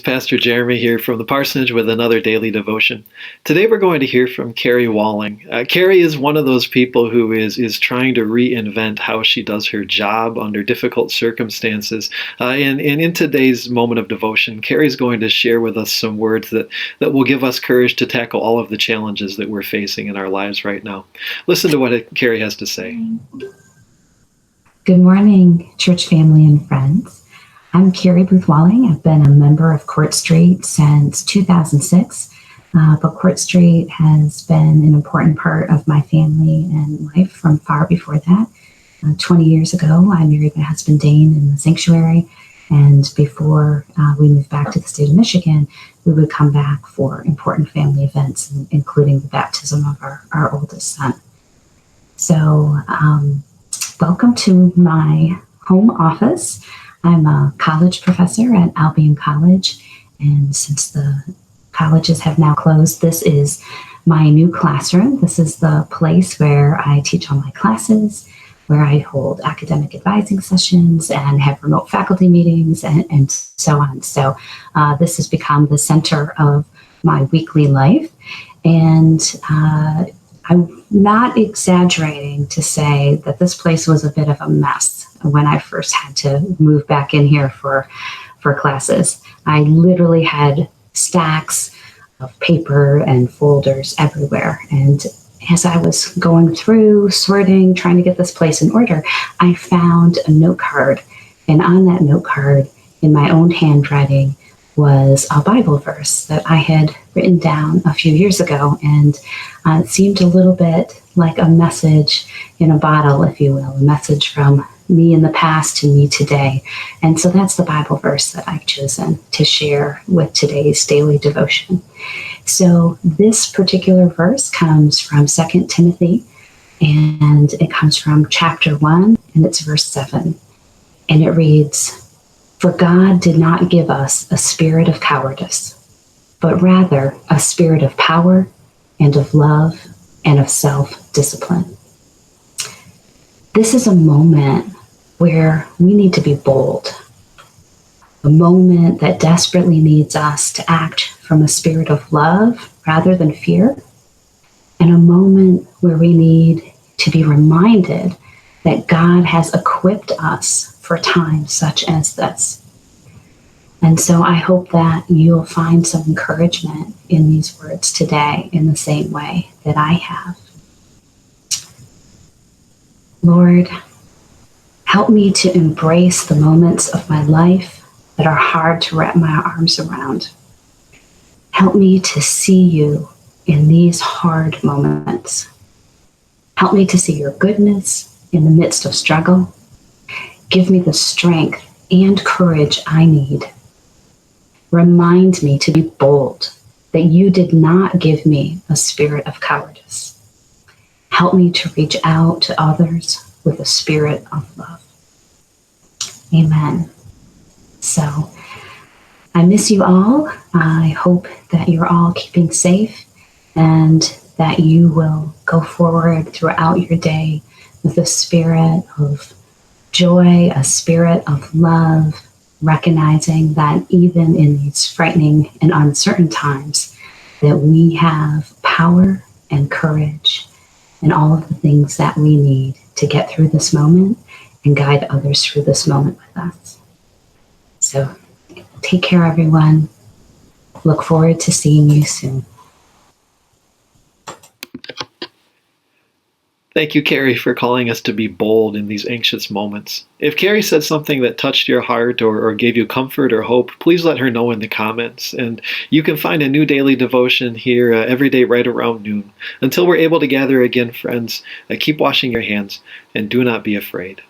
Pastor Jeremy here from the parsonage with another daily devotion. Today we're going to hear from Carrie Walling. Carrie is one of those people who is trying to reinvent how she does her job under difficult circumstances. And in today's moment of devotion, Carrie's going to share with us some words that will give us courage to tackle all of the challenges that we're facing in our lives right now. Listen to what Carrie has to say. Good morning, church family and friends. I'm Carrie Booth Walling. I've been a member of Court Street since 2006, but Court Street has been an important part of my family and life from far before that. 20 years ago, I married my husband Dane in the sanctuary, and before we moved back to the state of Michigan, we would come back for important family events, including the baptism of our oldest son. So, welcome to my home office. I'm a college professor at Albion College, and since the colleges have now closed, this is my new classroom. This is the place where I teach all my classes, where I hold academic advising sessions and have remote faculty meetings and so on. So this has become the center of my weekly life, and I'm not exaggerating to say that this place was a bit of a mess when I first had to move back in here for classes. I literally had stacks of paper and folders everywhere. And as I was going through, sorting, trying to get this place in order, I found a note card. And on that note card, in my own handwriting, was a Bible verse that I had written down a few years ago. And it seemed a little bit like a message in a bottle, if you will, a message from me in the past to me today. And so that's the Bible verse that I've chosen to share with today's daily devotion. So this particular verse comes from 2 Timothy, and it comes from chapter 1, and it's verse 7. And it reads, "For God did not give us a spirit of cowardice, but rather a spirit of power and of love and of self-discipline." This is a moment where we need to be bold, a moment that desperately needs us to act from a spirit of love rather than fear, and a moment where we need to be reminded that God has equipped us for times such as this. And so I hope that you'll find some encouragement in these words today in the same way that I have. Lord, help me to embrace the moments of my life that are hard to wrap my arms around. Help me to see you in these hard moments. Help me to see your goodness in the midst of struggle. Give me the strength and courage I need. Remind me to be bold, that you did not give me a spirit of cowardice. Help me to reach out to others with a spirit of love. Amen. So I miss you all. I hope that you're all keeping safe and that you will go forward throughout your day with a spirit of joy, a spirit of love, recognizing that even in these frightening and uncertain times, that we have power and courage and all of the things that we need to get through this moment and guide others through this moment with us. So take care, everyone. Look forward to seeing you soon. Thank you, Carrie, for calling us to be bold in these anxious moments. If Carrie said something that touched your heart or gave you comfort or hope, please let her know in the comments. And you can find a new daily devotion here every day right around noon. Until we're able to gather again, friends, keep washing your hands and do not be afraid.